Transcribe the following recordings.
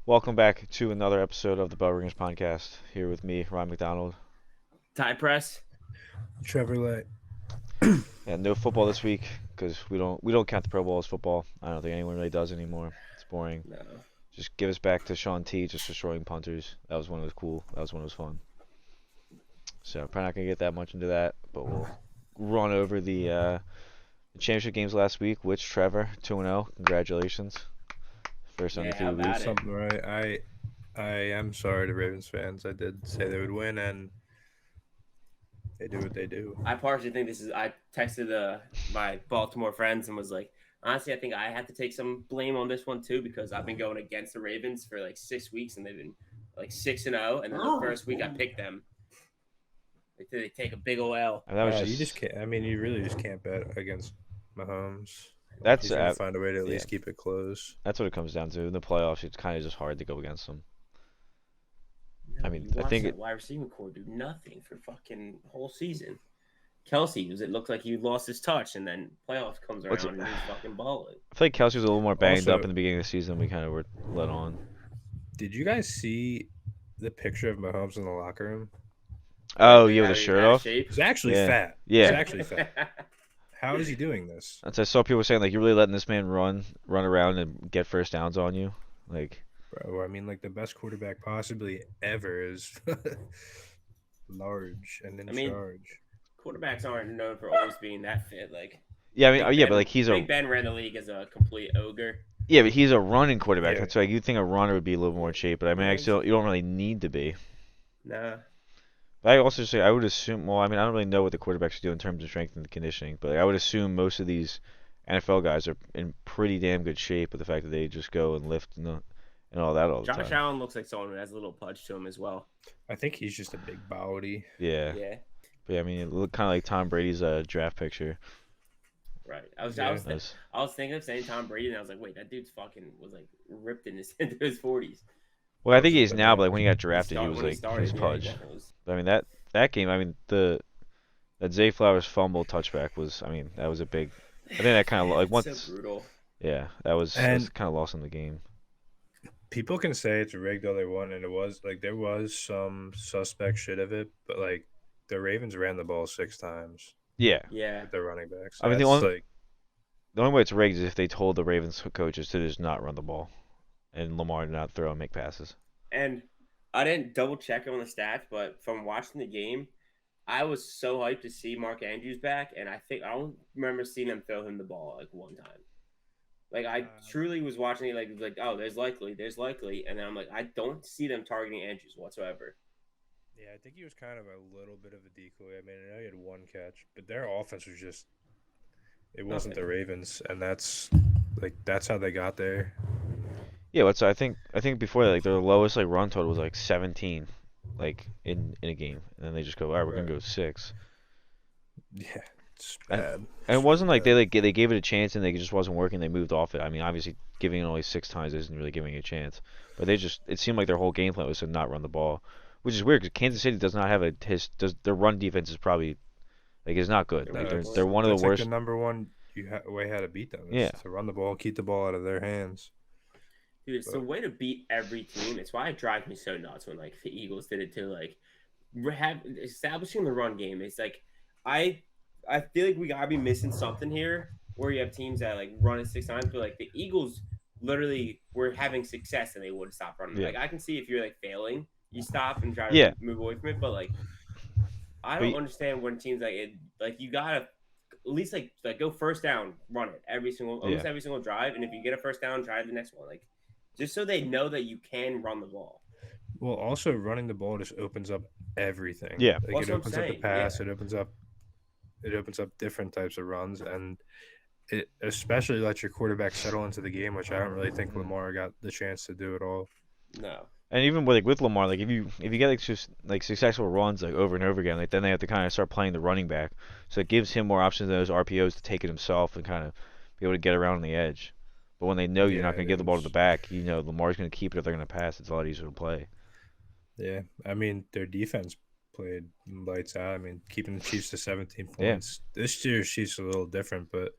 Welcome back to another episode of the Bell Ringers podcast. Here with me, Ryan McDonald. Tie press. Trevor Lay. Yeah, no football this week because we don't count the Pro Bowl as football. I don't think anyone really does anymore. It's boring. No. Just give us back to Sean T. just destroying punters. That was when it was cool. That was when it was fun. So probably not gonna get that much into that, but we'll run over the championship games last week. Which Trevor 2-0. Congratulations. First Yeah, how undefeated about week. it? Something right. I am sorry to Ravens fans. I did say they would win, and they do what they do. I partially think this is. I texted my Baltimore friends and was like, honestly, I think I have to take some blame on this one too because I've been going against the Ravens for like 6 weeks and they've been like 6-0, and then the first week I picked them. They take a big ol' L. And that was You just can't. I mean, you really just can't bet against Mahomes. that's He's gonna find a way to at yeah. least keep it close. That's what it comes down to. In the playoffs, it's kind of just hard to go against them. No, I mean, you I watch think that wide receiving core do nothing for fucking whole season. Kelsey, it looked like he lost his touch, and then playoffs comes What's around and he's fucking balling. I feel like Kelsey was a little more banged Also- up in the beginning of the season. We kind of were let on. Did you guys see the picture of Mahomes in the locker room? Oh, Like, yeah, with how the he's shirt out of off. shape. He's actually Yeah. fat. Yeah. He's actually fat. How is he doing this? That's I saw people saying like you're really letting this man run around and get first downs on you. Like Bro, I mean, like the best quarterback possibly ever is large and in I mean, charge. Quarterbacks aren't known for always being that fit. Like yeah, I mean Big yeah, Ben, but like he's Big a Ben ran the league as a complete ogre. yeah, but he's a running quarterback. Yeah. That's why you think a runner would be a little more in shape. But I mean, Yeah, actually, you don't really need to be. Nah, But I also say I would assume. Well, I mean, I don't really know what the quarterbacks do in terms of strength and conditioning, but like, I would assume most of these NFL guys are in pretty damn good shape with the fact that they just go and lift and all that all the Josh time. Allen looks like someone who has a little punch to him as well. I think he's just a big body. Yeah. Yeah, But yeah, I mean, it looked kind of like Tom Brady's draft picture. right. Yeah. That's- I was thinking of saying Tom Brady, and I was like, wait, that dude's fucking was like ripped in his into his 40s. Well, I think Also, he is but now, yeah, but like when he got drafted, he was When he like started, his yeah, he pudge. definitely was. But I mean that game, I mean that Zay Flowers fumble touchback was, I mean, that was a big. I think that kind of like It's once, so brutal. yeah, that was And- kind of lost in the game. People can say it's rigged all they want, and it was like there was some suspect shit of it, but like the Ravens ran the ball 6 times Yeah, Yeah, with their running backs. I mean, the That's, only- like the only way it's rigged is if they told the Ravens coaches to just not run the ball, and Lamar not throw and make passes. and I didn't double check on the stats, but from watching the game, I was so hyped to see Mark Andrews back, and I don't remember seeing him throw him the ball like one time. Like I truly was watching it like oh, there's likely, and then I'm like I don't see them targeting Andrews whatsoever. yeah, I think he was kind of a little bit of a decoy. I mean, I know he had one catch, but their offense was just it wasn't the Nothing. Ravens, and that's how they got there. Yeah, but so I think before that, like their lowest like run total was like 17, like in a game, and then they just go, all right, we're gonna Right. go 6. Yeah, it's And- bad. And it wasn't like bad. they gave it a chance and they just wasn't working. They moved off it. I mean, obviously giving it only 6 times isn't really giving it a chance. But it seemed like their whole game plan was to not run the ball, which is weird because Kansas City does not have their run defense is probably like is not good. No, Like it's- they're one of That's the like worst. the number one way how to beat them. Is Yeah. to run the ball, keep the ball out of their hands. Dude, it's the way to beat every team. It's why it drives me so nuts when like the Eagles did it too. Like establishing the run game. It's like I feel like we gotta be missing something here where you have teams that like run it 6 times, but like the Eagles literally were having success and they would stop running. Yeah. Like I can see if you're like failing, you stop and try to Yeah. move away from it. But like I But don't you- understand when teams like it like you gotta at least like go first down, run it almost Yeah. every single drive, and if you get a first down, try the next one. Like just so they know that you can run the ball. Well, also running the ball just opens up everything. Yeah. like Well, that's it what I'm opens up the saying, pass. yeah. It opens up different types of runs, and it especially lets your quarterback settle into the game, which I don't really think Lamar got the chance to do at all. No. And even with Lamar, like if you get like just like successful runs like over and over again, like then they have to kind of start playing the running back, so it gives him more options than those RPOs to take it himself and kind of be able to get around on the edge. But when they know you're not Yeah, going to it give the ball to is. the back, you know Lamar's going to keep it if they're going to pass. It's a lot easier to play. Yeah, I mean their defense played lights out. I mean keeping the Chiefs to 17 Yeah. points. This year's Chiefs are a little different, but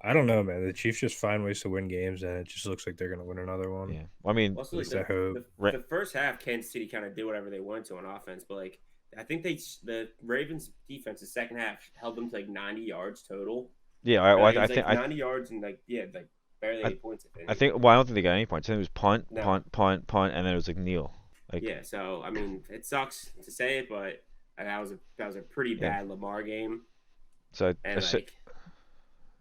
I don't know, man. The Chiefs just find ways to win games, and it just looks like they're gonna win another one. Yeah. Well, I mean, Also, At like least I hope. Ra- the first half, Kansas City kind of did whatever they wanted to on offense, but like I think the Ravens defense the second half held them to like 90 yards total. yeah. Or, like, it I was think like 90 yards and like like barely I- 8 points. If I any. think. Well, I don't think they got any points. I think it was punt, No. punt, and then it was like kneel. Like Yeah, so I mean, it sucks to say it, but that was a pretty Yeah. bad Lamar game, so. and So, like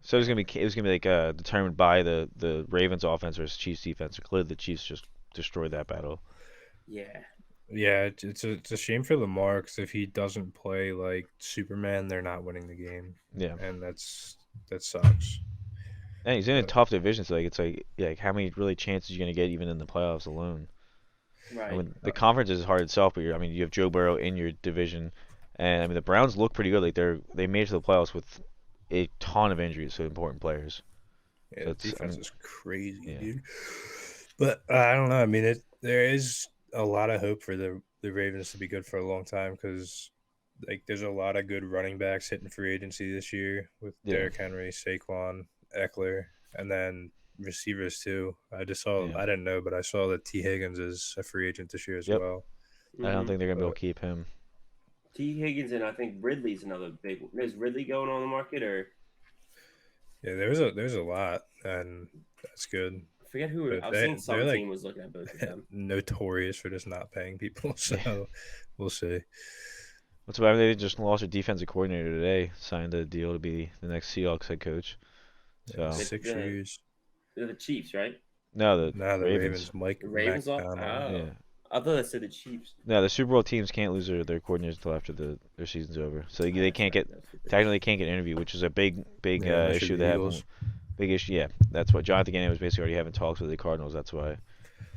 so it was gonna be like determined by the Ravens offense versus Chiefs defense. Clearly, the Chiefs just destroyed that battle. yeah, Yeah, it's a shame for Lamar because if he doesn't play like Superman, they're not winning the game, Yeah. and that sucks. And he's in a But- tough division, so like it's like how many really chances you gonna get even in the playoffs alone? right. I mean, the conference is hard itself, but I mean, you have Joe Burrow in your division, and I mean the Browns look pretty good. Like they made it to the playoffs with a ton of injuries to important players. Yeah, That's- the defense I mean, is crazy, yeah. dude. But I don't know. I mean, there is a lot of hope for the Ravens to be good for a long time because like there's a lot of good running backs hitting free agency this year with Yeah. Derrick Henry, Saquon, Eckler, and then receivers too. I just saw. Yeah. I didn't know, but I saw that T Higgins is a free agent this year as Yep. well. I don't Mhm. think they're gonna be able to keep him. T Higgins and I think Ridley's another big. Is Ridley going on the market or Yeah, there's a lot, and that's good. I forget who? But I was seeing some they're, like, team was looking at both of them. Notorious for just not paying people, so we'll see. What's about they just lost their defensive coordinator today, signed a deal to be the next Seahawks head coach. So Six Yeah. years. They're the Chiefs, right? no, the Now the Ravens. Ravens, Mike The Ravens lost? McDonald. Oh. Yeah. I thought I said the Chiefs. No, the Super Bowl teams can't lose their coordinators until after their season's over. So they can't get technically can't get an interview, which is a big Yeah, unless issue you're they the have. Eagles. Big issue, yeah. That's what Jonathan Gannon was basically already having talks with the Cardinals. That's why I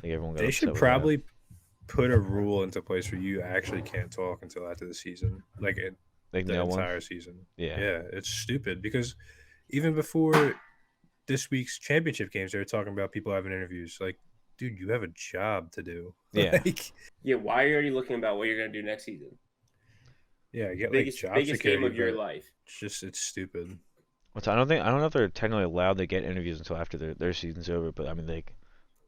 think everyone got They upset should with that. probably put a rule into place where you actually can't talk until after the season, like like the no one. entire season. Yeah. Yeah, it's stupid because even before this week's championship games, they were talking about people having interviews. Like, dude, you have a job to do. Yeah. Like, Yeah, why are you already looking about what you're gonna do next season? yeah, get Biggest like job biggest game security, of your but life. it's stupid. I don't know if they're technically allowed to get interviews until after their season's over, but I mean like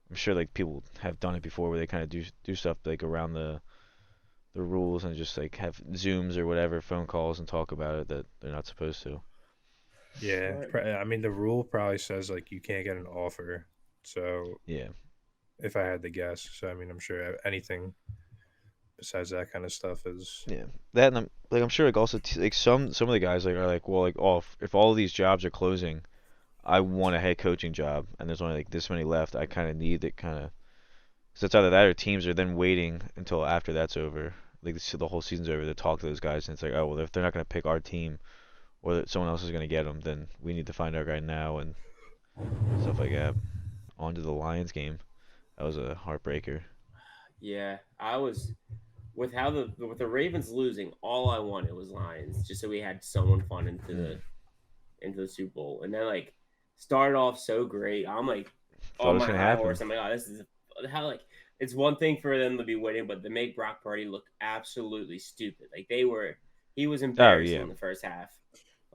I'm sure like people have done it before where they kind of do stuff like around the rules and just like have Zooms or whatever phone calls and talk about it that they're not supposed to. Yeah, Right. I mean the rule probably says like you can't get an offer. So Yeah. if I had to guess, so I mean I'm sure anything besides that kind of stuff is Yeah, that and I'm sure like also like some of the guys like are like well like oh if all of these jobs are closing, I want a head coaching job and there's only like this many left. I kind of need it kind of. So it's either that or teams are then waiting until after that's over, like the whole season's over, to talk to those guys and it's like oh well if they're not gonna pick our team, or that someone else is gonna get them, then we need to find our guy now and stuff like that. On to the Lions game, that was a heartbreaker. Yeah, I was with with the Ravens losing. All I wanted was Lions, just so we had someone fun into the Super Bowl, and then like started off so great. I'm like Thought it on was my gonna high happen. horse. I'm like, oh, this is how like it's one thing for them to be winning, but to make Brock Purdy look absolutely stupid. Like he was embarrassing yeah. in the first half.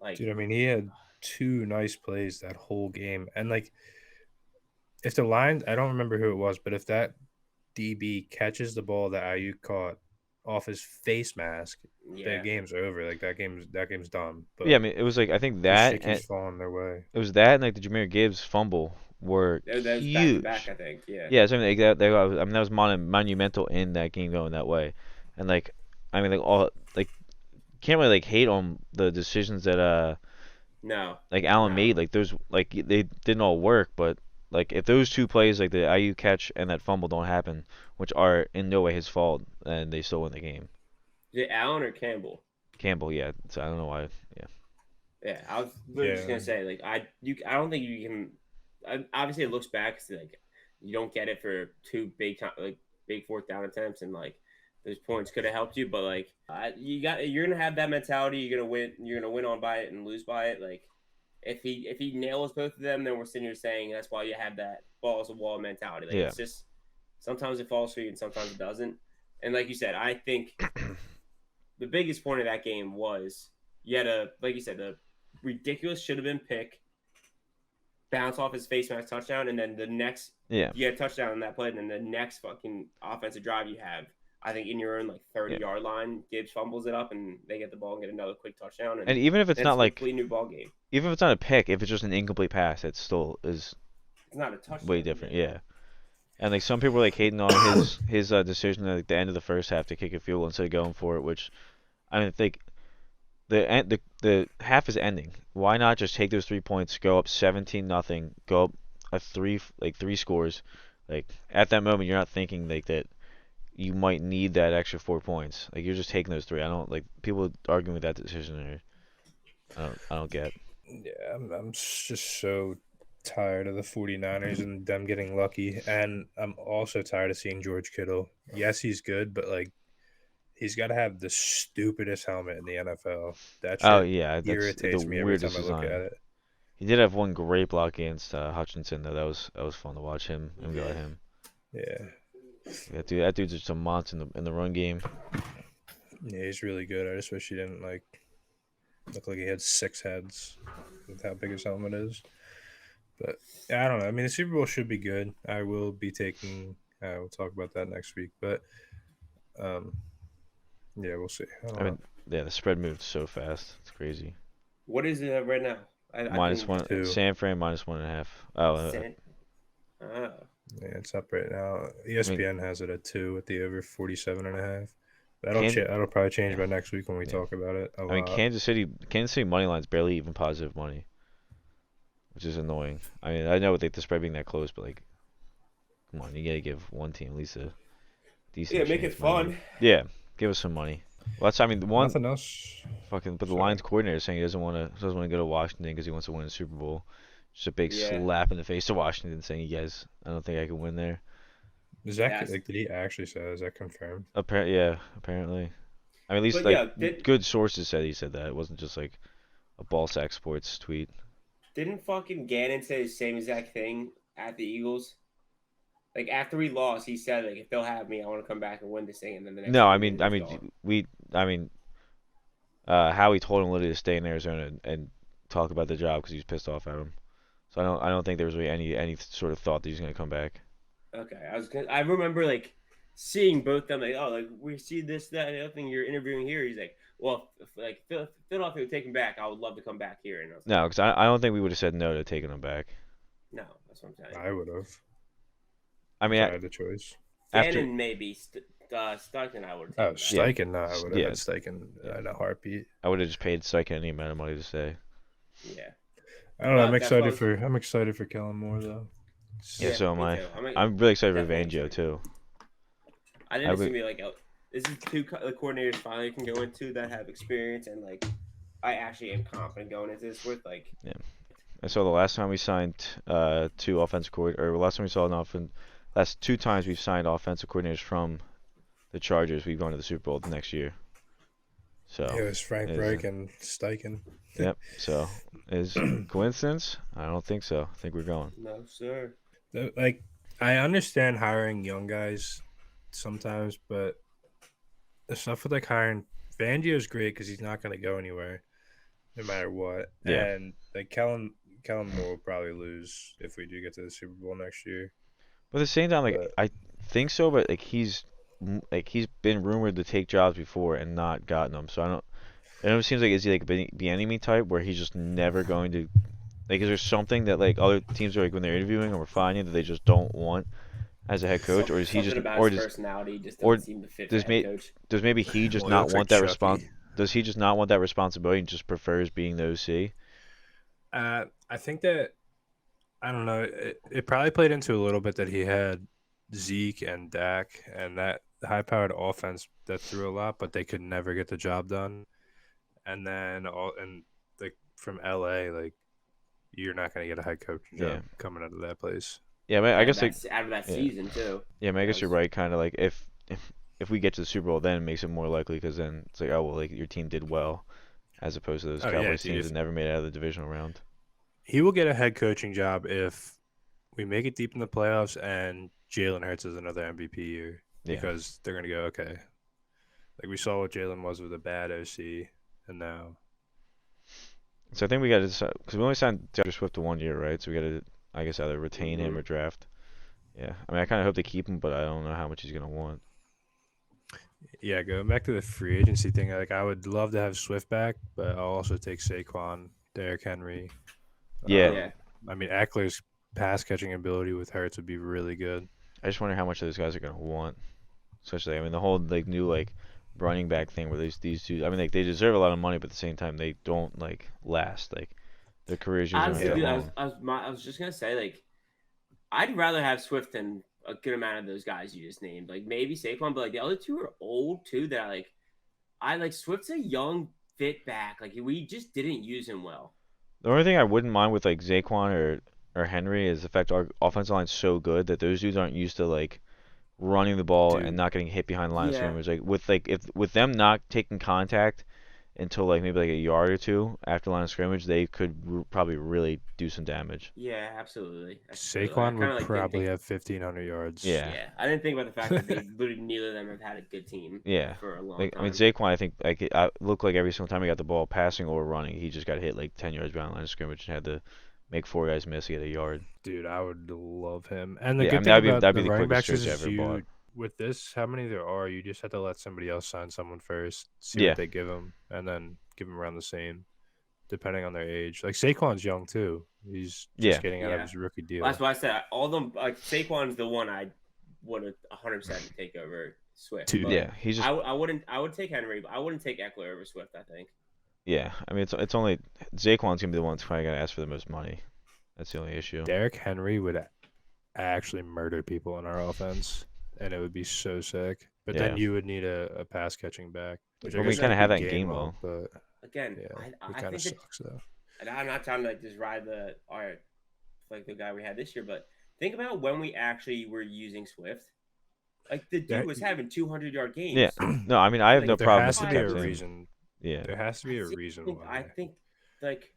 Like dude, I mean, he had two nice plays that whole game. And, like, if the Lions, I don't remember who it was, but if that DB catches the ball that Ayuk caught off his face mask, yeah, the game's over. Like, that game's done. But Yeah, I mean it was like I think the that and Shicky's falling their way. it was that and like the Jameer Gibbs fumble were that was back to huge. back. I think. Yeah. Yeah, so I mean, I mean that was monumental in that game going that way, and like, I mean, like all like, can't really like hate on the decisions that No. like Allen No. made. Like those like they didn't all work, but like if those two plays like the IU catch and that fumble don't happen, which are in no way his fault, and they still win the game. Is it Allen or Campbell? Campbell, yeah. So I don't know why. Yeah, Yeah, I was literally just Yeah. gonna say like I don't think you can. Obviously, it looks back 'cause, like you don't get it for two big fourth down attempts and like those points could have helped you, but like you're gonna have that mentality. You're gonna win. You're gonna win on by it and lose by it. Like if he nails both of them, then we're sitting here saying that's why you have that balls of wall mentality. Like Yeah. it's just sometimes it falls for you and sometimes it doesn't. And like you said, I think the biggest point of that game was you had like you said, the ridiculous should have been pick bounce off his face mask touchdown, and then the next Yeah. you get a touchdown on that play, and then the next fucking offensive drive you have, I think in your own like 30-yard line, Gibbs fumbles it up, and they get the ball and get another quick touchdown, And even if it's not a like, completely new ball game. even if it's not a pick, if it's just an incomplete pass, it still is It's not a touchdown. way different. Yeah. And like some people were like hating on his decision at like, the end of the first half to kick a field goal instead of going for it, which I mean, I think the half is ending. Why not just take those 3 points, go up 17-0, go up three scores? Like at that moment, you're not thinking like that you might need that extra 4 points. Like you're just taking those three. I don't like people arguing with that decision. I don't get. Yeah, I'm just so tired of the 49ers and them getting lucky. And I'm also tired of seeing George Kittle. Yes, he's good, but like he's got to have the stupidest helmet in the NFL. That shit Oh yeah, that's irritates the me every time weirdest I look design. at it. He did have one great block against Hutchinson though. That was fun to watch him go at him. Yeah. That dude's just a monster in the run game. Yeah, he's really good. I just wish he didn't like look like he had 6 heads with how big his helmet is. But yeah, I don't know. I mean, the Super Bowl should be good. I will be taking. We'll talk about that next week. But yeah, we'll see. I mean, yeah, the spread moved so fast. It's crazy. What is it right now? Minus one. Two. San Fran minus 1.5. Oh, yeah, it's up right now. ESPN has it at 2 with the over 47.5. That'll probably change by next week when we talk about it. I mean, Kansas City money line's barely even positive money, which is annoying. I mean, I know with the spread being that close, but like, come on, you gotta give one team at least a decent. Yeah, make it fun. Yeah, give us some money. Well, that's nothing else. Fucking, but the Lions coordinator is saying he doesn't want to go to Washington because he wants to win a Super Bowl. Just a big slap in the face to Washington, saying, "You guys, I don't think I can win there." Is that like? Did he actually say? Is that confirmed? Apparently. I mean, at least good sources said he said that. It wasn't just like a Ballsack Sports tweet. Didn't fucking Gannon say the same exact thing at the Eagles? Like after we lost, he said like if they'll have me, I want to come back and win this thing. And then the next. No, I mean, Howie told him literally to stay in Arizona and talk about the job because he was pissed off at him. So I don't think there was really any sort of thought that he was gonna come back. Okay, I remember like seeing both them like, oh, like we see this, that, and the other thing you're interviewing here. He's like, well, if like Philadelphia would take him back, I would love to come back here. And I was like, no, because I don't think we would have said no to taking him back. No, that's what I'm saying. I would have. I mean, I had the choice. Gannon maybe Steichen, I would. Oh, Steichen, no, I would have had Steichen in a heartbeat. I would have just paid Steichen any amount of money to stay. Yeah. I don't know. I'm excited for Kellen Moore though. Yeah, so am I. I'm really excited for Fangio too. I didn't assume like this is two coordinators finally can go into that have experience and like I actually am confident going into this with like. Yeah. And so the last time we signed two offensive coordinators, or last time we saw last 2 times we've signed offensive coordinators from the Chargers, we've gone to the Super Bowl the next year. So it was Frank Reich and Steichen. Yep. So is coincidence? I don't think so. I think we're going. No, sir. Like I understand hiring young guys sometimes, but the stuff with like hiring Fangio is great because he's not going to go anywhere, no matter what. Yeah. And like Kellen Moore will probably lose if we do get to the Super Bowl next year. But at the same time, I think so, but he's been rumored to take jobs before and not gotten them. So I don't. It seems like is he like a Bieniemy type where he's just never going to. Like, is there something that like other teams are like when they're interviewing or finding that they just don't want as a head coach, or is he just about his personality just doesn't seem to fit the head coach? Does maybe he just not want that Does he just not want that responsibility and just prefers being the OC? I think that I don't know. It probably played into a little bit that he had Zeke and Dak and that high-powered offense that threw a lot, but they could never get the job done. And then like from LA, like you're not going to get a head coach job coming out of that place. Yeah, man, I guess out of that season too. Yeah, man, I guess you're right. Kind of like if we get to the Super Bowl, then it makes it more likely because then it's like, oh well, like your team did well, as opposed to those Cowboys teams that never made it out of the divisional round. He will get a head coaching job if we make it deep in the playoffs and Jalen Hurts is another MVP year because they're going to go, okay. Like we saw what Jalen was with a bad OC and now. So I think we got to decide because we only signed Taylor Swift to 1 year, right? So we got to, I guess, either retain him or draft. Yeah, I mean, I kind of hope they keep him, but I don't know how much he's gonna want. Yeah, going back to the free agency thing, like I would love to have Swift back, but I'll also take Saquon, Derrick Henry. Yeah. Yeah. I mean, Eckler's pass catching ability with Hurts would be really good. I just wonder how much those guys are gonna want. Especially, I mean, the whole like new like running back thing where these two. I mean, like they deserve a lot of money, but at the same time, they don't like last. Like their careers usually aren't Honestly, that dude, long. I was just gonna say, like, I'd rather have Swift than a good amount of those guys you just named. Like maybe Saquon, but like the other two are old too. That I like Swift's a young fit back. Like we just didn't use him well. The only thing I wouldn't mind with like Zaquan or Henry is the fact our offensive line's so good that those dudes aren't used to like running the ball Dude. and not getting hit behind the line of Yeah. scrimmage. Like if with them not taking contact until like maybe like a yard or two after line of scrimmage, they could probably really do some damage. Yeah, absolutely. I Saquon kinda, would like, didn't probably think- have 1,500 yards. Yeah. Yeah, I didn't think about the fact that they literally neither of them have had a good team. Yeah. For a long Like time. I mean Zaquan, I think like it looked like every single time he got the ball passing or running, he just got hit like 10 yards behind the line of scrimmage and had to make four guys miss to get a yard. Dude, I would love him. And the Yeah, I good mean, thing about that'd be the the running backs quickest is trade I ever bought. with this, how many there are, you just have to let somebody else sign someone first, see Yeah. what they give them, and then give them around the same, depending on their age. Like Saquon's young too. He's just Yeah. getting out of Yeah. his rookie deal. That's why I said all them. Like Saquon's the one I would have 100% take over Swift. Dude. but Yeah, he's just I wouldn't. I would take Henry, but I wouldn't take Eckler over Swift. I think. yeah. I mean, it's only Zaquan's gonna be the one that's probably gonna ask for the most money. That's the only issue. Derrick Henry would actually murder people in our offense, and it would be so sick. But then Yeah. you would need a pass catching back, which I Well, we guess kinda would have be that in Gainwell. but Again, yeah, I it think kind of that, sucks though. and I'm not trying to like just ride the like the guy we had this year, but think about when we actually were using Swift. Like the dude That- was having 200-yard games. Yeah. No, I mean I have Like, no There problem has with to be kept a him. reason. Yeah. There has to be a reason why. I think like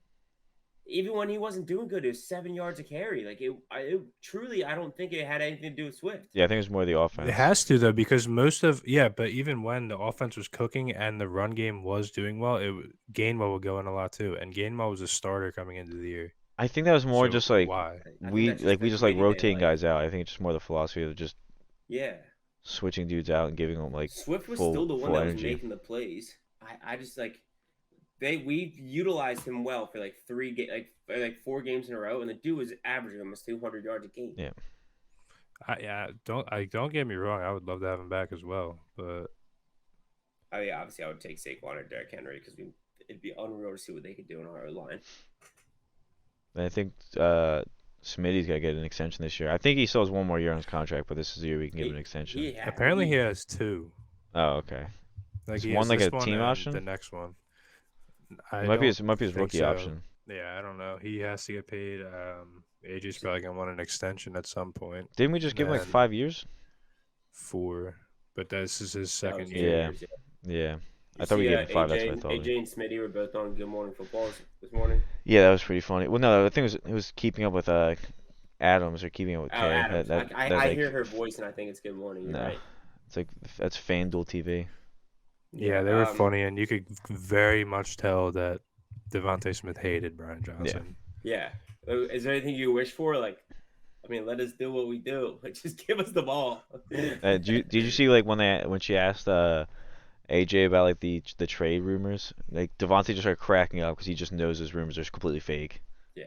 even when he wasn't doing good, it was 7 yards a carry. Like it truly, I don't think it had anything to do with Swift. Yeah, I think it's more the offense. It has to though, because but even when the offense was cooking and the run game was doing well, Gainwell would go in a lot too, and Gainwell was a starter coming into the year. I think that was more So just like why? I think we that's like we the just like committee they rotating like. guys out. I think it's just more the philosophy of just Yeah. switching dudes out and giving them like Swift was full- still the one full that energy. was making the plays. I just like we utilized him well for like 4 games in a row, and the dude was averaging almost 200 yards a game. Yeah. Don't get me wrong. I would love to have him back as well, but I mean, obviously, I would take Saquon or Derrick Henry because it'd be unreal to see what they could do in our line. And I think Smitty's gotta get an extension this year. I think he still has 1 more year on his contract, but this is the year we can give him an extension. apparently he has two. Oh, okay. Like Is he one has like this a one team and option? The next one. It might be his think rookie so. option. Yeah, I don't know. He has to get paid. AJ's probably gonna want an extension at some point. Didn't we just give him like Man. 5 years? But this is his That second was year. years, Yeah. I You thought we see, gave him 5. That's what I AJ, thought. AJ and Smitty were both on Good Morning Football this morning. Yeah, that was pretty funny. Well, no, I think it was keeping up with Adams or keeping up with Oh, Kay. Adams. I like, hear her voice and I think it's Good Morning. You're No. right. It's like that's FanDuel TV. Yeah, they were um, funny, and you could very much tell that Devontae Smith hated Brian Johnson. Yeah. Is there anything you wish for? Like, I mean, let us do what we do. Like, just give us the ball. Did you see like when she asked AJ about like the trade rumors? Like Devontae just started cracking up because he just knows his rumors are completely fake. Yeah.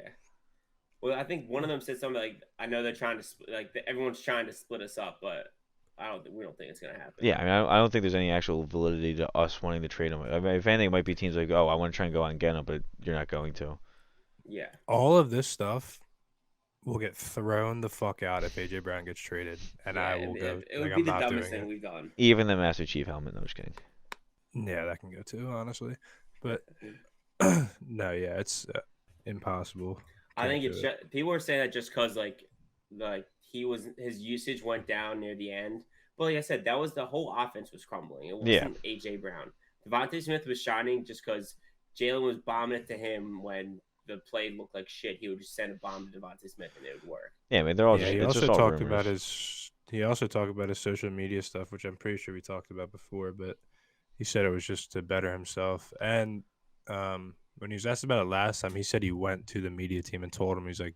Well, I think one of them said something like, "I know they're trying to everyone's trying to split us up, but we don't think it's gonna happen." Yeah, I mean I don't think there's any actual validity to us wanting to trade him. I mean, if anything, it might be teams like, oh, I want to try and go out and get him, but you're not going to. Yeah. All of this stuff will get thrown the fuck out if AJ Brown gets traded, and Yeah, I will go. It would like, be I'm the not dumbest doing thing it. we've done. Even the Master Chief helmet. No, I'm just kidding. Yeah, that can go too, honestly. But no, yeah, it's impossible. I think Can't it's do it. just, people are saying that just because like his usage went down near the end. But like I said, that was the whole offense was crumbling. It wasn't AJ Brown. Devontae Smith was shining just because Jalen was bombing it to him when the play looked like shit. He would just send a bomb to Devontae Smith and it would work. Yeah, I mean they're all Yeah, just he it's also just all talked rumors. about he also talked about his social media stuff, which I'm pretty sure we talked about before, but he said it was just to better himself. And when he was asked about it last time, he said he went to the media team and told him, he's like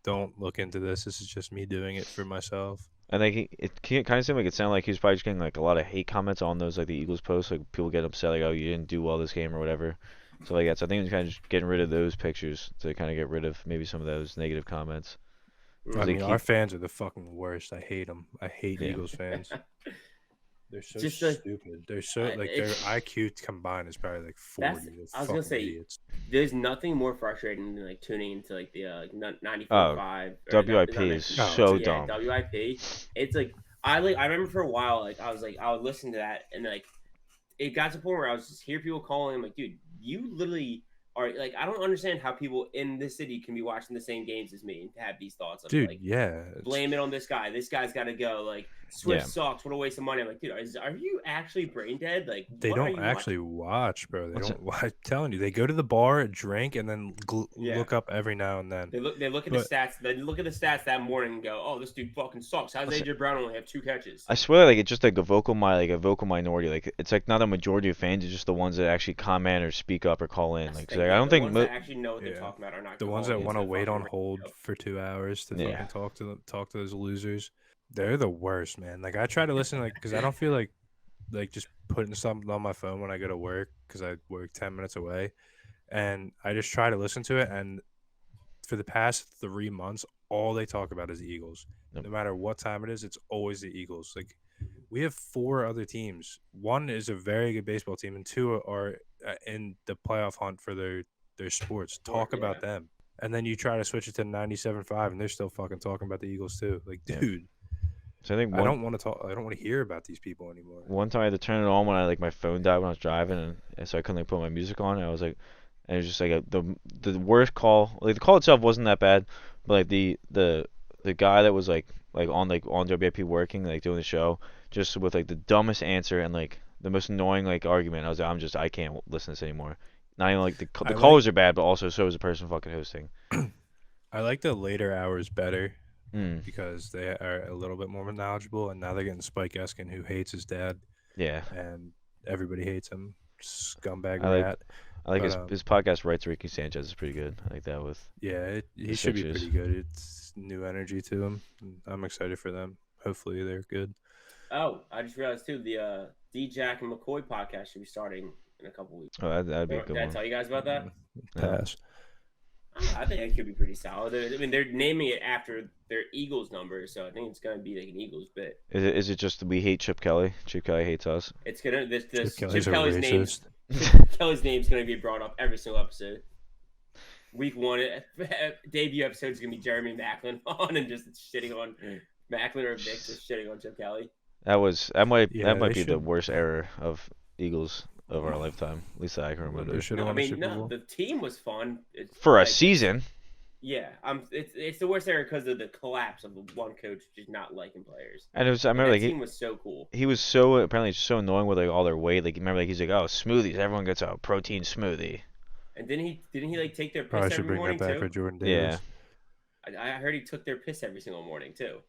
don't look into this. This is just me doing it for myself. And like it kind of seemed like it sounded like he was probably just getting like a lot of hate comments on those like the Eagles posts. Like people get upset like, oh, you didn't do well this game or whatever. So like that's I think he's kind of just getting rid of those pictures to kind of get rid of maybe some of those negative comments. I they mean, keep- our fans are the fucking worst. I hate them. I hate Yeah. Eagles fans. They're so Just like- stupid. They're so like their it's- IQ combined is probably like 40. That's- They're I was gonna fucking say, idiots. There's nothing more frustrating than like tuning into like the 94.5. WIP is so dumb. WIP. It's like I remember for a while like I would listen to that and like it got to the point where I was just hear people calling. I'm like, dude, you literally are like I don't understand how people in this city can be watching the same games as me and have these thoughts of Dude, like yeah. blame it on this guy. This guy's got to go. Like Swift Yeah. sucks. What a waste of money. I'm like, dude, are you actually brain dead? Like They what are don't you actually watch, bro. They What's don't. I'm telling you, they go to the bar, drink, and then Yeah. look up every now and then. They look at But- the stats. They look at the stats that morning and go, "Oh, this dude fucking sucks. How's Listen- AJ Brown only have 2 catches?" I swear, like it's just like a vocal minority. Like it's like not a majority of fans. It's just the ones that actually comment or speak up or call in. That's Like, the 'cause, thing, like I don't the think ones that actually know what they're Yeah. talking about are not The gonna ones call that into want to the wait fucking on hold radio. for 2 hours to Yeah. fucking talk to those losers, they're the worst, man. Like I try to listen, like because I don't feel like just putting something on my phone when I go to work because I work 10 minutes away, and I just try to listen to it. And for the past 3 months, all they talk about is the Eagles. Yep. No matter what time it is, it's always the Eagles. Like we have 4 other teams. One is a very good baseball team, and 2 are in the playoff hunt for their sports. Talk yeah. about them. And then you try to switch it to 97.5, and they're still fucking talking about the Eagles too. Like, Yeah. dude, so I think I don't want to talk. I don't want to hear about these people anymore. one time I had to turn it on when my phone died when I was driving, and so I couldn't like put my music on. And I was like, and it was just like the worst call. Like the call itself wasn't that bad, but like the guy that was like on WIP working like doing the show just with like the dumbest answer and like the most annoying like argument. I was like, I can't listen to this anymore. Not even like the I callers are bad, but also so is the person fucking hosting. I like the later hours better Mm, because they are a little bit more knowledgeable, and now they're getting Spike Eskin, who hates his dad, yeah, and everybody hates him. Scumbag I like- rat. I like But, his podcast. Rights Ricky Sanchez is pretty good. I like that with. Yeah, he The should be Sixers. pretty good. It's new energy to him. And I'm excited for them. Hopefully, they're good. Oh, I just realized too the D Jack and McCoy podcast should be starting in a couple weeks. Oh, that'd be a Did good I one. tell you guys about that? No. Pass. I think it could be pretty solid. I mean, they're naming it after their Eagles number, so I think it's gonna be like an Eagles bit. Is it just we hate Chip Kelly? Chip Kelly hates us. It's gonna this Chip Chip Kelly's a Kelly's name. racist. Kelly's name's gonna be brought up every single episode. Week 1 debut episode is gonna be Jeremy Macklin on and just shitting on Macklin or Vic just shitting on Chip Kelly. That might Yeah, be they the should- worst error of Eagles of our lifetime. At least that I can They remember. should No, have I won a mean, Super no, Bowl. the team was fun. It's For a like- season, Yeah, it's the worst error because of the collapse of the one coach just not liking players. and it was I And remember that like team was so cool. he was so apparently so annoying with like all their weight. Like remember like he's like, oh, smoothies, everyone gets a protein smoothie. And didn't he like take their piss Probably should every bring morning that back too? for Jordan Yeah. Davis. I heard he took their piss every single morning too.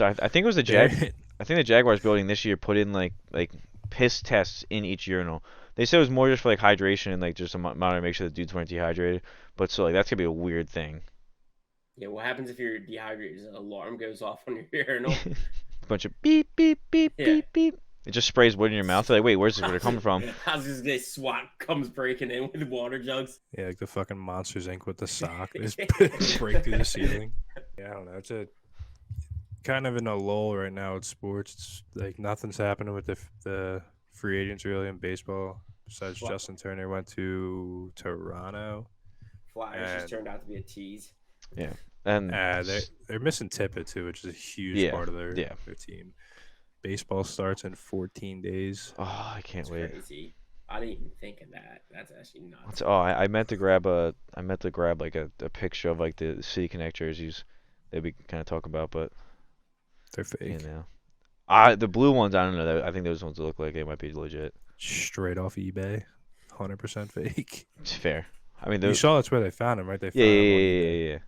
I think it was the I think the Jaguars building this year put in like piss tests in each urinal. They said it was more just for like hydration and like just a monitor to make sure the dudes weren't dehydrated. But so like that's gonna be a weird thing. Yeah, what happens if you're dehydrated? An alarm goes off on your urinal. A bunch of beep beep beep Yeah. beep beep. It just sprays wood in your mouth. They're like, wait, where's this water coming from? I was just gonna SWAT comes breaking in with water jugs. Yeah, like the fucking Monsters Inc. with the sock. They just break through the ceiling. Yeah, I don't know. It's a kind of in a lull right now with sports. It's like nothing's happening with the free agents really in baseball. Besides What? Justin Turner went to Toronto. Flyers just And- turned out to be a tease. And They're missing Tippett too, which is a huge Yeah, part of their yeah. team. Baseball starts in 14 days. oh, I can't It's wait. crazy. I didn't even think of that. That's actually nuts. I meant to grab like a picture of like the City Connect jerseys that we kind of talk about, but They're fake. you know, the blue ones I don't know. I think those ones look like they might be legit. Straight off eBay. 100% fake. It's fair. I mean, You those. saw that's where they found him, right? They found Yeah, him on yeah, eBay.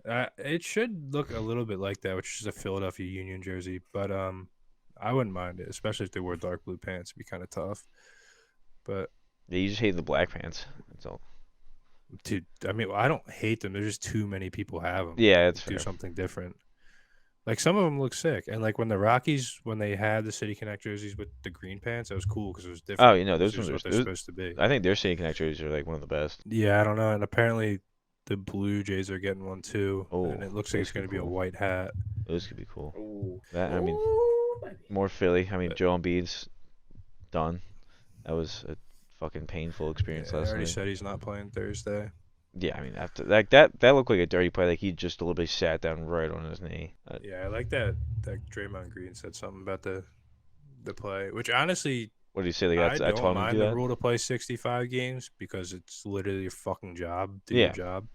yeah. It should look a little bit like that, which is a Philadelphia Union jersey, but I wouldn't mind it, especially if they wore dark blue pants. It'd be kind of tough. But Yeah, you just hate the black pants. That's all. Dude, I mean, I don't hate them. There's just too many people have them. Yeah, it's Do fair. something different. Like some of them look sick, and like when the Rockies, when they had the City Connect jerseys with the green pants, that was cool because it was different. Oh, you know, This those is ones what they're those, supposed to be. I think their City Connect jerseys are like one of the best. Yeah, I don't know. And apparently, the Blue Jays are getting one too, Oh, and it looks like those it's going to could be be a cool. white hat. Those could be cool. Ooh. That I mean, Ooh, baby. more Philly. I mean, But- Joel Embiid's done. That was a fucking painful experience Yeah, I last already night. said he's not playing Thursday. Yeah, I mean, after that looked like a dirty play. Like he just literally sat down right on his knee. Yeah, I like that. That Draymond Green said something about the play, which honestly, What did he say? Like I I told don't him to mind do the that. rule to play 65 games because it's literally your fucking job. Do Yeah. your job.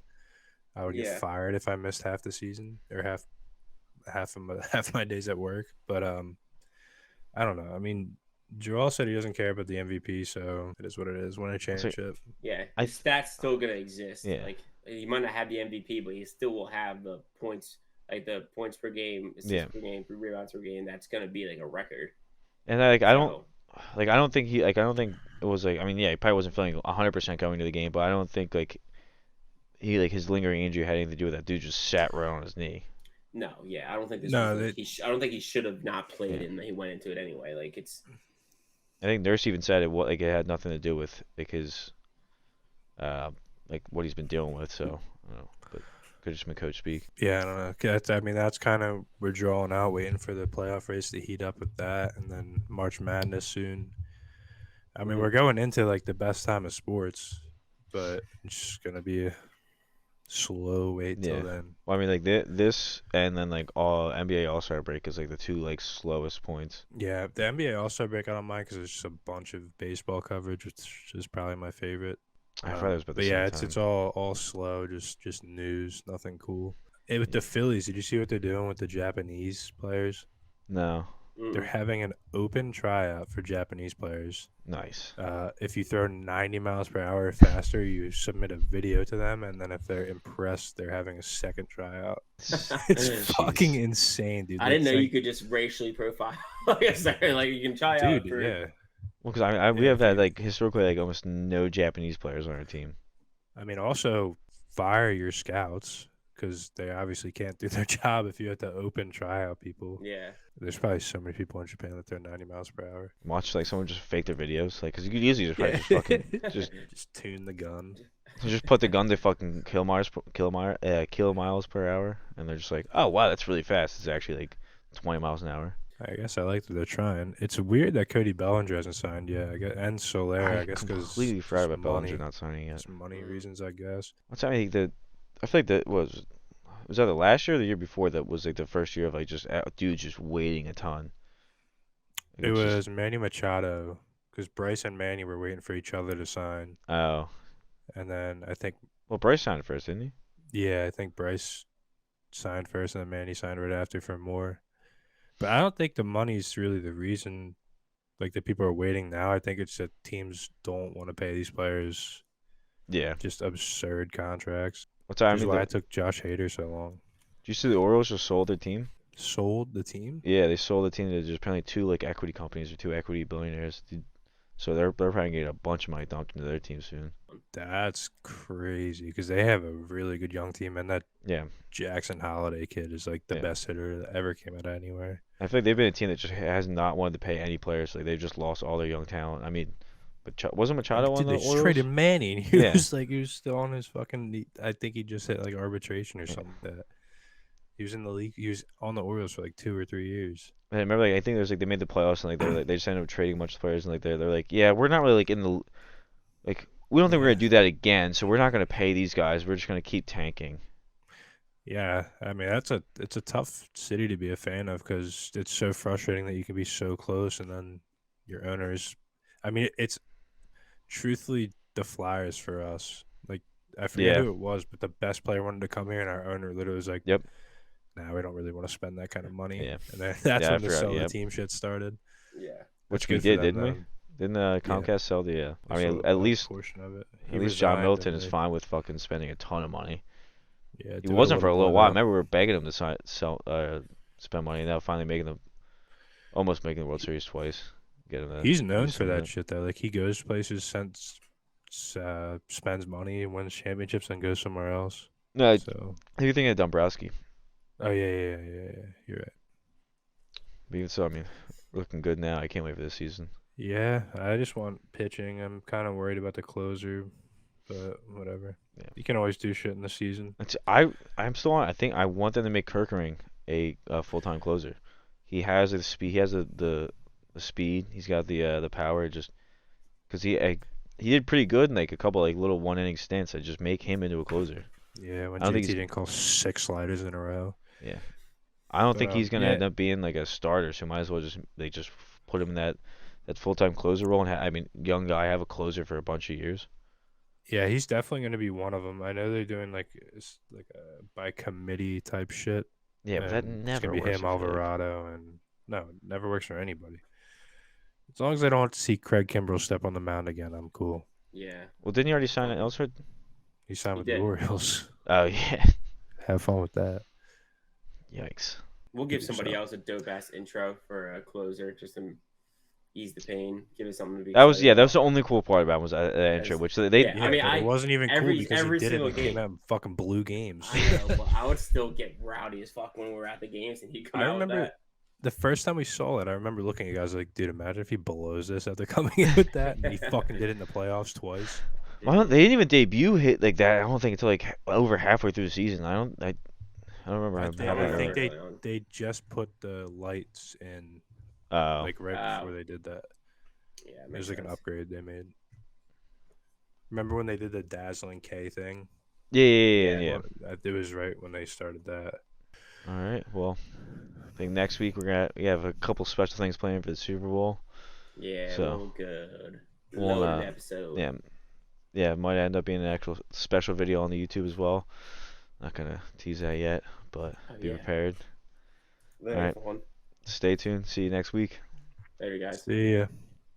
I would Yeah. get fired if I missed half the season or half my days at work. But I don't know. I mean, Joel said he doesn't care about the MVP, so it is what it is. Win a championship. Yeah, I- his stats still gonna exist. Yeah. Like he might not have the MVP, but he still will have the points, like the points per game, assists Yeah. per game, rebounds per game. That's gonna be like a record. And I don't So, I don't think I don't think it was like. I mean, yeah, he probably wasn't feeling 100% going to the game, but I don't think like he like his lingering injury had anything to do with that. Dude just sat right on his knee. no, yeah, I don't think this. No, was, like, I don't think he should have not played, and he went into it anyway. Like it's. I think Nurse even said it had nothing to do with like his like what he's been dealing with. So I don't know, but could just been coach speak. Yeah, I don't know. I mean, that's kind of we're drawing out, waiting for the playoff race to heat up with that, and then March Madness soon. I mean, Mhm. we're going into like the best time of sports, but it's just gonna be a slow wait till Yeah. then. Well, I mean, like this and then like all NBA All Star break is like the two like slowest points. Yeah, the NBA All-Star break I don't mind because it's just a bunch of baseball coverage, which is probably my favorite. I thought it was about the But yeah, same it's time. all slow, just news, nothing cool. Hey, with the Phillies, did you see what they're doing with the Japanese players? No, They're having an open tryout for Japanese players. nice. If you throw 90 miles per hour or faster, you submit a video to them, and then if they're impressed, they're having a second tryout. It's fucking insane, dude. I didn't know It's you could just racially profile. Like, sorry, like you can try out dude. for. Yeah, Well, because we Yeah, have had dude. like historically like almost no Japanese players on our team. I mean, also fire your scouts because they obviously can't do their job if you have to open tryout people. Yeah. There's probably so many people in Japan that they're 90 miles per hour. Watch like someone just fake their videos, like because you could easily just, probably just fucking just tune the gun. just put the gun to fucking kilomiles per hour, and they're just like, oh wow, that's really fast. It's actually like 20 miles an hour. I guess I like that they're trying. It's weird that Cody Bellinger hasn't signed yet. I guess, and Soler, I guess, because completely forgot about Bellinger not signing yet. It's money reasons, I guess. What's I think I feel like that was that the last year or the year before that was like the first year of like just dudes just waiting a ton. Like, It it's was just- Manny Machado because Bryce and Manny were waiting for each other to sign, oh and then I think well Bryce signed first, didn't he? I think Bryce signed first, and then Manny signed right after for more. But I don't think the money's really the reason. Like that people are waiting now. I think it's that teams don't want to pay these players Yeah. just absurd contracts. What's I Which is mean? why it took Josh Hader so long. Do you see the Orioles just sold their team? Sold the team? Yeah, they sold the team to just apparently two like equity companies or two equity billionaires. So they're probably gonna get a bunch of money dumped into their team soon. That's crazy because they have a really good young team, and that Yeah, Jackson Holiday kid is like the Yeah. best hitter that ever came out of anywhere. I feel like they've been a team that just has not wanted to pay any players. Like they've just lost all their young talent. I mean, but wasn't Machado on Dude, the they just Orioles? traded Manny, and he Yeah. was like, he was still on his fucking. I think he just hit like arbitration or something like that. He was in the league. He was on the Orioles for like 2 or 3 years. And I remember, like, I think there's like they made the playoffs and like they just ended up trading a bunch of players and like they're like, yeah, we're not really like in the like we don't think we're gonna do that again, so we're not gonna pay these guys. We're just gonna keep tanking. Yeah, I mean it's a tough city to be a fan of because it's so frustrating that you can be so close and then your owners. I mean, it's truthfully the Flyers for us. Like I forget Yeah. who it was, but the best player wanted to come here, and our owner literally was like, Yep. "Nah, we don't really want to spend that kind of money." Yeah. And then that's Yeah, I when the forgot, sell the yep. team shit started. Yeah. Which That's we good for did, them, didn't we? though. Didn't Comcast sell the? I They mean, sold at a least portion of it. He at least John resigned, Middleton and is they- fine with fucking spending a ton of money. Yeah, He do it wasn't for a little bit while. I up. remember we were begging him to spend money, and now finally almost making the World Series twice. Get him that. He's known used for to that that. shit though. Like he goes places since spends money, wins championships, and goes somewhere else. No, So, who you thinking of Dombrowski? oh yeah. You're right. But even so, I mean, looking good now. I can't wait for this season. Yeah, I just want pitching. I'm kind of worried about the closer, but whatever. Yeah. You can always do shit in the season. I'm still on. I think I want them to make Kerkering a full-time closer. He has the speed. He has the speed. He's got the power. Just because he did pretty good in like a couple like little one-inning stints. I just make him into a closer. Yeah, when I don't JT think he's- didn't call 6 sliders in a row. Yeah, I don't But, think he's gonna yeah. end up being like a starter. So might as well just put him in that full-time closer role. And I mean, young guy have a closer for a bunch of years. Yeah, he's definitely going to be one of them. I know they're doing like a by committee type shit. Yeah, but that and it's never gonna be works. him, I feel like. Alvarado, and no, it never works for anybody. As long as I don't have to see Craig Kimbrell step on the mound again, I'm cool. Yeah. Well, didn't you already sign it, Ellsworth? He signed He with did. the Orioles. Oh yeah. Have fun with that. Yikes. We'll give Good somebody shot. else a dope ass intro for a closer, just to ease the pain, give us something to be. That was excited that was about. the only cool part about it was that intro, Yes. which they Yeah, Yeah, I mean, but it wasn't even cool every because he did it single and came game. out and fucking blew games. I know, but I would still get rowdy as fuck when we were at the games and he'd come I out with remember that. the first time we saw it, I remember looking at guys like, dude, imagine if he blows this after coming in with that, and he fucking did it in the playoffs twice. They didn't even debut hit like that. I don't think until like over halfway through the season. I don't remember I him think, having I that. think early on. they just put the lights in Oh, like right Oh. before they did that. Yeah, It makes was like an sense. upgrade they made. Remember when they did the Dazzling K thing? yeah. Well, it was right when they started that. All right. Well, I think next week we have a couple special things planned for the Super Bowl. Yeah, So, well, good. we'll, Loaded episode. Yeah, it might end up being an actual special video on the YouTube as well. Not gonna tease that yet, but Oh, be yeah. prepared. Later, Alright. everyone. Stay tuned. See you next week. Later, guys. See ya.